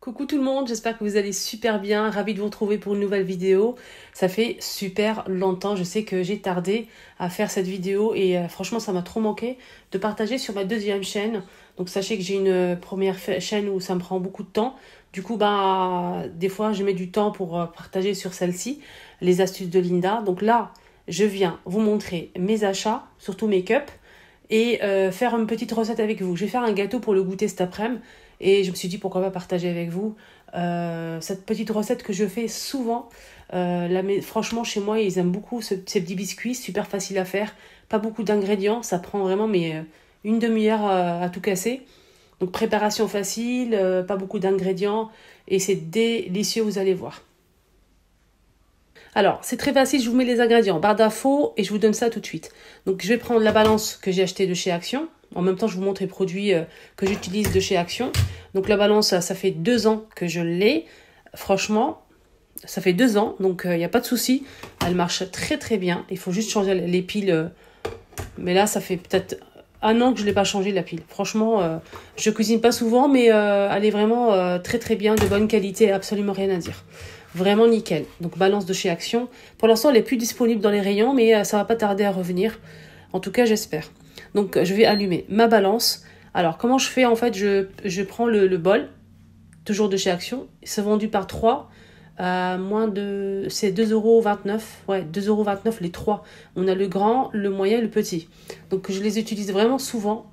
Coucou tout le monde, j'espère que vous allez super bien, ravie de vous retrouver pour une nouvelle vidéo. Ça fait super longtemps, je sais que j'ai tardé à faire cette vidéo et franchement ça m'a trop manqué de partager sur ma deuxième chaîne. Donc sachez que j'ai une première chaîne où ça me prend beaucoup de temps. Du coup, des fois je mets du temps pour partager sur celle-ci, les astuces de Linda. Donc là, je viens vous montrer mes achats, surtout mes cups, et faire une petite recette avec vous. Je vais faire un gâteau pour le goûter cet après-midi. Et je me suis dit pourquoi pas partager avec vous cette petite recette que je fais souvent. Franchement, chez moi, ils aiment beaucoup ces petits biscuits, super facile à faire. Pas beaucoup d'ingrédients, ça prend vraiment une demi-heure à tout casser. Donc préparation facile, pas beaucoup d'ingrédients et c'est délicieux, vous allez voir. Alors, c'est très facile, je vous mets les ingrédients, barre d'infos et je vous donne ça tout de suite. Donc, je vais prendre la balance que j'ai achetée de chez Action. En même temps, je vous montre les produits que j'utilise de chez Action. Donc, la balance, ça fait 2 ans que je l'ai. Franchement, ça fait 2 ans, donc il n'y a pas de souci. Elle marche très très bien. Il faut juste changer les piles. Mais là, ça fait peut-être 1 an que je ne l'ai pas changé la pile. Franchement, je cuisine pas souvent, mais elle est vraiment très très bien, de bonne qualité, absolument rien à dire. Vraiment nickel. Donc balance de chez Action. Pour l'instant, elle est plus disponible dans les rayons, mais ça va pas tarder à revenir. En tout cas, j'espère. Donc je vais allumer ma balance. Alors comment je fais en fait, je prends le bol, toujours de chez Action. C'est vendu par 3. C'est 2,29 €. Ouais, 2,29 € les 3. On a le grand, le moyen et le petit. Donc je les utilise vraiment souvent.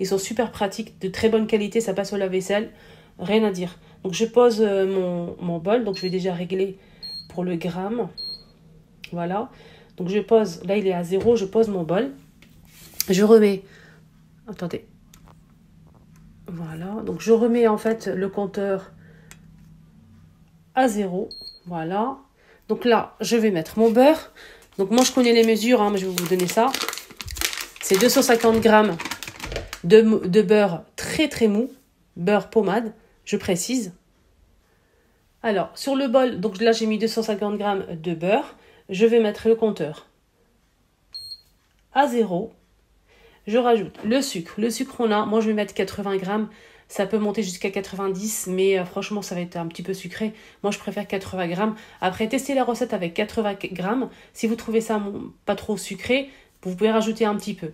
Ils sont super pratiques, de très bonne qualité, ça passe au lave-vaisselle. Rien à dire. Donc je pose mon bol, donc je vais déjà régler pour le gramme. Voilà. Donc je pose, là il est à 0, je pose mon bol. Je remets, attendez. Voilà, donc je remets en fait le compteur à 0. Voilà. Donc là, je vais mettre mon beurre. Donc moi je connais les mesures, mais je vais vous donner ça. C'est 250 grammes de beurre très très mou. Beurre pommade, je précise. Alors, sur le bol, donc là j'ai mis 250 grammes de beurre. Je vais mettre le compteur à 0. Je rajoute le sucre. Le sucre, moi je vais mettre 80 grammes. Ça peut monter jusqu'à 90, mais franchement ça va être un petit peu sucré. Moi je préfère 80 grammes. Après, testez la recette avec 80 grammes. Si vous trouvez ça pas trop sucré, vous pouvez rajouter un petit peu.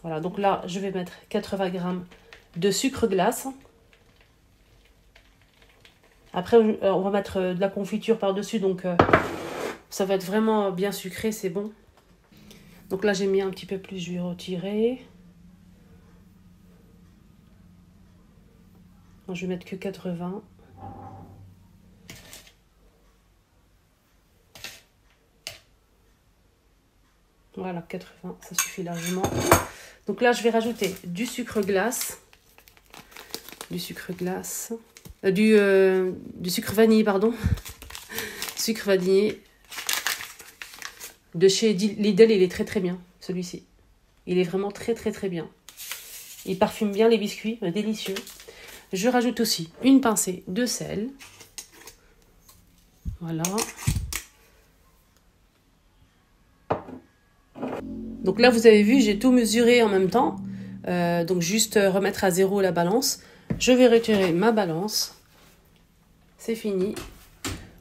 Voilà, donc là je vais mettre 80 grammes de sucre glace. Après, on va mettre de la confiture par-dessus, donc ça va être vraiment bien sucré, c'est bon. Donc là, j'ai mis un petit peu plus, je vais retirer. Non, je vais mettre que 80. Voilà, 80, ça suffit largement. Donc là, je vais rajouter du sucre glace. Du sucre vanille, pardon. Sucre vanillé. De chez Lidl, il est très très bien, celui-ci. Il est vraiment très très très bien. Il parfume bien les biscuits, délicieux. Je rajoute aussi une pincée de sel. Voilà. Donc là, vous avez vu, j'ai tout mesuré en même temps. Donc juste remettre à 0 la balance. Je vais retirer ma balance. C'est fini.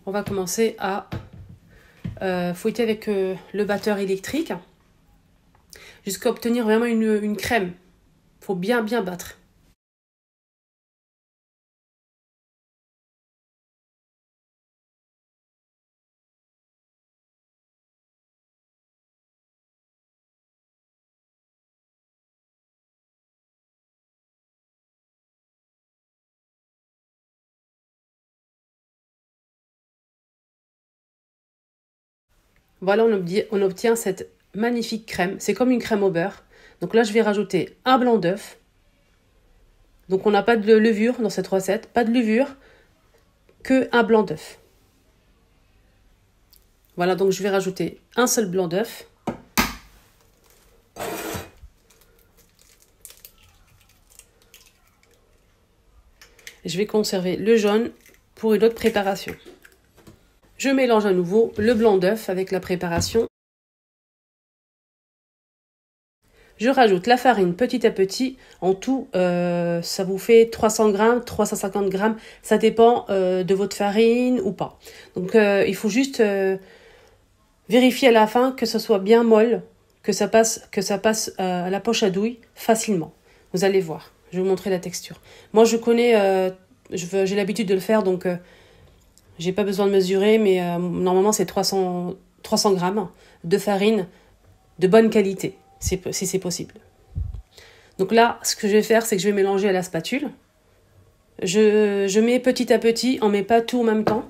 On va commencer à fouetter avec le batteur électrique jusqu'à obtenir vraiment une crème. Il faut bien battre. Voilà, on obtient cette magnifique crème. C'est comme une crème au beurre. Donc là, je vais rajouter un blanc d'œuf. Donc on n'a pas de levure dans cette recette. Pas de levure, que un blanc d'œuf. Voilà, donc je vais rajouter un seul blanc d'œuf. Je vais conserver le jaune pour une autre préparation. Je mélange à nouveau le blanc d'œuf avec la préparation. Je rajoute la farine petit à petit. En tout, ça vous fait 300 grammes, 350 grammes. Ça dépend de votre farine ou pas. Donc, il faut juste vérifier à la fin que ce soit bien molle, que ça passe à la poche à douille facilement. Vous allez voir. Je vais vous montrer la texture. Moi, je connais, j'ai l'habitude de le faire, donc j'ai pas besoin de mesurer, mais normalement, c'est 300 grammes de farine de bonne qualité, si c'est possible. Donc là, ce que je vais faire, c'est que je vais mélanger à la spatule. Je mets petit à petit, on ne met pas tout en même temps.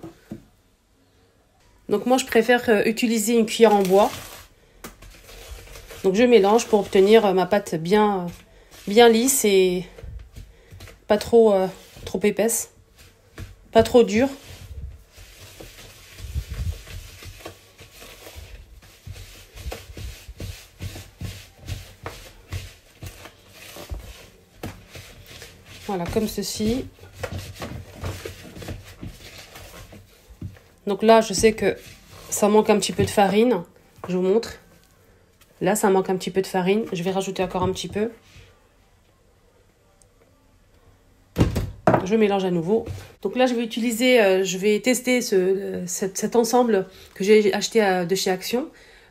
Donc moi, je préfère utiliser une cuillère en bois. Donc je mélange pour obtenir ma pâte bien lisse et pas trop épaisse, pas trop dure. Voilà, comme ceci. Donc là, je sais que ça manque un petit peu de farine. Je vous montre. Là, ça manque un petit peu de farine. Je vais rajouter encore un petit peu. Je mélange à nouveau. Donc là, je vais tester cet ensemble que j'ai acheté de chez Action.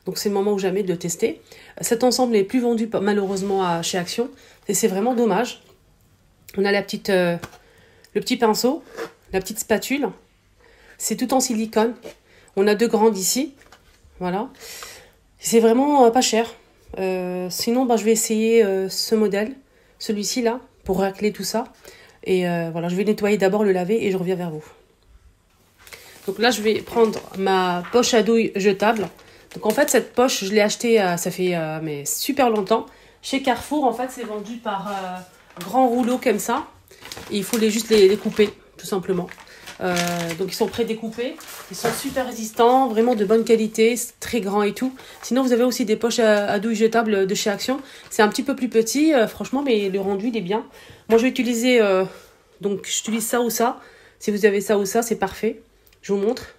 Donc c'est le moment ou jamais de le tester. Cet ensemble n'est plus vendu malheureusement chez Action. Et c'est vraiment dommage. On a le petit pinceau, la petite spatule. C'est tout en silicone. On a 2 grandes ici. Voilà. C'est vraiment pas cher. Sinon, je vais essayer ce modèle, celui-ci là, pour racler tout ça. Et voilà, je vais nettoyer d'abord, le laver et je reviens vers vous. Donc là, je vais prendre ma poche à douille jetable. Donc en fait, cette poche, je l'ai achetée, ça fait mais super longtemps. Chez Carrefour, en fait, c'est vendu par grands rouleaux comme ça. Et il faut juste les couper, tout simplement. Donc ils sont pré-découpés. Ils sont super résistants, vraiment de bonne qualité, très grands et tout. Sinon, vous avez aussi des poches à douille jetables de chez Action. C'est un petit peu plus petit, franchement, mais le rendu, il est bien. Moi, je vais utiliser, donc j'utilise ça ou ça. Si vous avez ça ou ça, c'est parfait. Je vous montre.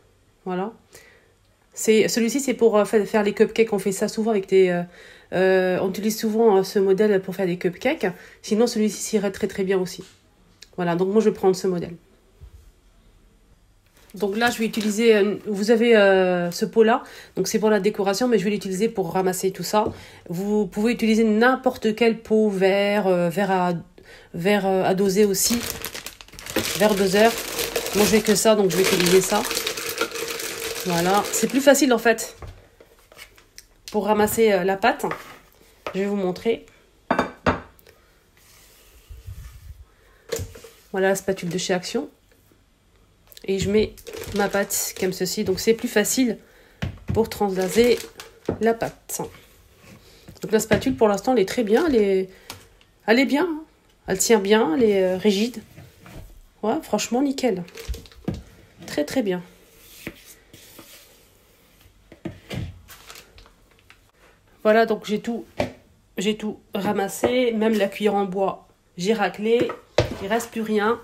Voilà. Celui-ci, c'est pour faire les cupcakes. On fait ça souvent avec on utilise souvent ce modèle pour faire des cupcakes. Sinon, celui-ci irait très très bien aussi. Voilà, donc moi, je vais prendre ce modèle. Donc là, je vais utiliser, vous avez ce pot-là, donc c'est pour la décoration, mais je vais l'utiliser pour ramasser tout ça. Vous pouvez utiliser n'importe quel pot, verre à doser aussi, verre doseur. Moi, je n'ai que ça, donc je vais utiliser ça. Voilà, c'est plus facile en fait pour ramasser la pâte. Je vais vous montrer. Voilà la spatule de chez Action. Et je mets ma pâte comme ceci. Donc c'est plus facile pour transvaser la pâte. Donc la spatule pour l'instant elle est très bien. Elle est bien. Hein. Elle tient bien. Elle est rigide. Ouais, franchement nickel. Très très bien. Voilà, donc j'ai tout ramassé. Même la cuillère en bois, j'ai raclé. Il ne reste plus rien.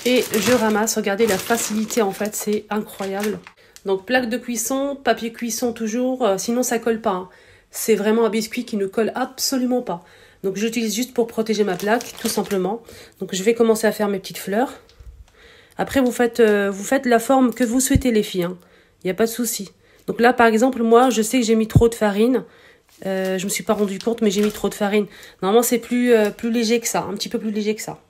Et je ramasse, regardez la facilité en fait, c'est incroyable. Donc plaque de cuisson, papier cuisson toujours, sinon ça colle pas. Hein. C'est vraiment un biscuit qui ne colle absolument pas. Donc j'utilise juste pour protéger ma plaque, tout simplement. Donc je vais commencer à faire mes petites fleurs. Après vous faites la forme que vous souhaitez les filles. Il n'y a pas de souci. Donc là par exemple, moi je sais que j'ai mis trop de farine. Je me suis pas rendu compte mais j'ai mis trop de farine. Normalement c'est plus léger que ça, un petit peu plus léger que ça.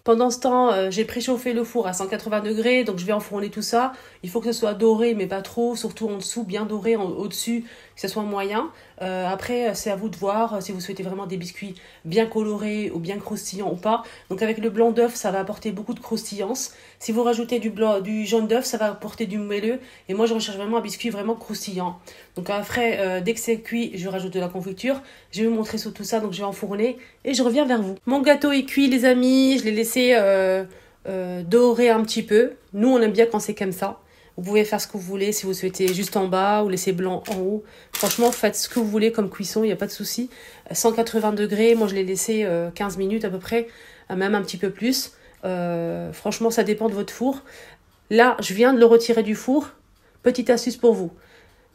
Pendant ce temps, j'ai préchauffé le four à 180 degrés, donc je vais enfourner tout ça. Il faut que ce soit doré, mais pas trop, surtout en dessous, bien doré, au-dessus, que ce soit moyen. Après, c'est à vous de voir si vous souhaitez vraiment des biscuits bien colorés ou bien croustillants ou pas. Donc avec le blanc d'œuf, ça va apporter beaucoup de croustillance. Si vous rajoutez du jaune d'œuf, ça va apporter du moelleux. Et moi, je recherche vraiment un biscuit vraiment croustillant. Donc après, dès que c'est cuit, je rajoute de la confiture. Je vais vous montrer sur tout ça, donc je vais enfourner et je reviens vers vous. Mon gâteau est cuit, les amis. Je l'ai laissé dorer un petit peu. Nous, on aime bien quand c'est comme ça. Vous pouvez faire ce que vous voulez, si vous souhaitez juste en bas ou laisser blanc en haut. Franchement, faites ce que vous voulez comme cuisson, il n'y a pas de souci. 180 degrés, moi je l'ai laissé 15 minutes à peu près, même un petit peu plus. Franchement, ça dépend de votre four. Là, je viens de le retirer du four. Petite astuce pour vous.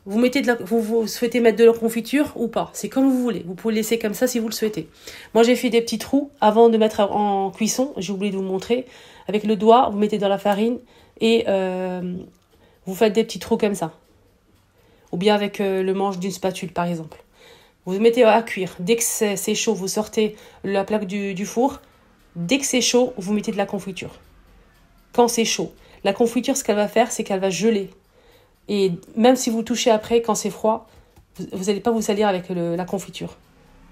Vous souhaitez mettre de la confiture ou pas? C'est comme vous voulez. Vous pouvez le laisser comme ça si vous le souhaitez. Moi, j'ai fait des petits trous avant de mettre en cuisson. J'ai oublié de vous montrer. Avec le doigt, vous mettez dans la farine et vous faites des petits trous comme ça. Ou bien avec le manche d'une spatule, par exemple. Vous mettez à cuire. Dès que c'est chaud, vous sortez la plaque du four. Dès que c'est chaud, vous mettez de la confiture. Quand c'est chaud. La confiture, ce qu'elle va faire, c'est qu'elle va geler. Et même si vous touchez après, quand c'est froid, vous n'allez pas vous salir avec la confiture.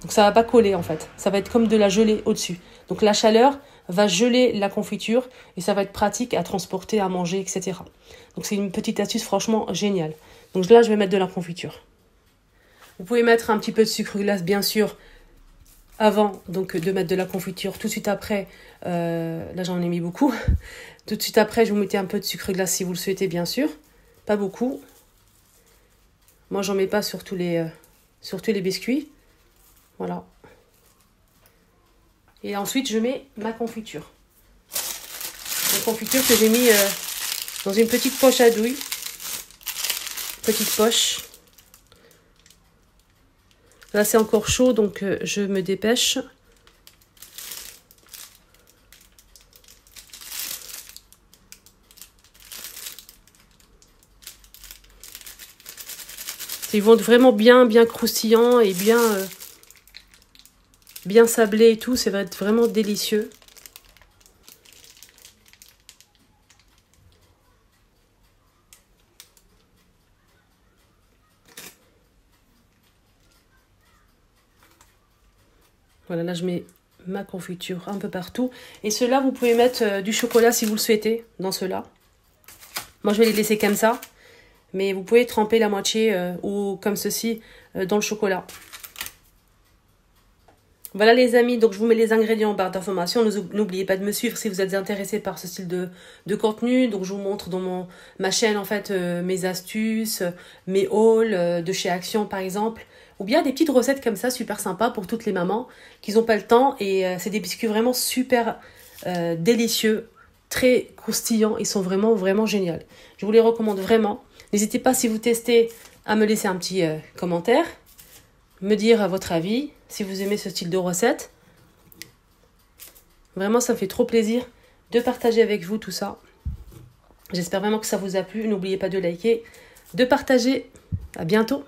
Donc ça ne va pas coller en fait. Ça va être comme de la gelée au-dessus. Donc la chaleur va geler la confiture et ça va être pratique à transporter, à manger, etc. Donc c'est une petite astuce franchement géniale. Donc là, je vais mettre de la confiture. Vous pouvez mettre un petit peu de sucre glace, bien sûr, avant donc de mettre de la confiture. Tout de suite après, là j'en ai mis beaucoup. Tout de suite après, je vous mettez un peu de sucre glace si vous le souhaitez, bien sûr. Pas beaucoup. Moi, j'en mets pas sur tous les biscuits. Voilà. Et ensuite, je mets ma confiture. La confiture que j'ai mis dans une petite poche à douille. Petite poche. Là, c'est encore chaud, donc je me dépêche. Ils vont être vraiment bien croustillants et bien sablés et tout. Ça va être vraiment délicieux. Voilà, là je mets ma confiture un peu partout. Et ceux-là, vous pouvez mettre du chocolat si vous le souhaitez dans ceux-là. Moi, je vais les laisser comme ça. Mais vous pouvez tremper la moitié ou comme ceci dans le chocolat. Voilà les amis, donc je vous mets les ingrédients en barre d'information. N'oubliez pas de me suivre si vous êtes intéressés par ce style de contenu. Donc je vous montre dans ma chaîne en fait mes astuces, mes hauls de chez Action par exemple. Ou bien des petites recettes comme ça super sympas pour toutes les mamans qui n'ont pas le temps. Et c'est des biscuits vraiment super délicieux, très croustillants. Ils sont vraiment géniaux. Je vous les recommande vraiment. N'hésitez pas, si vous testez, à me laisser un petit commentaire, me dire votre avis, si vous aimez ce style de recette. Vraiment, ça me fait trop plaisir de partager avec vous tout ça. J'espère vraiment que ça vous a plu. N'oubliez pas de liker, de partager. À bientôt.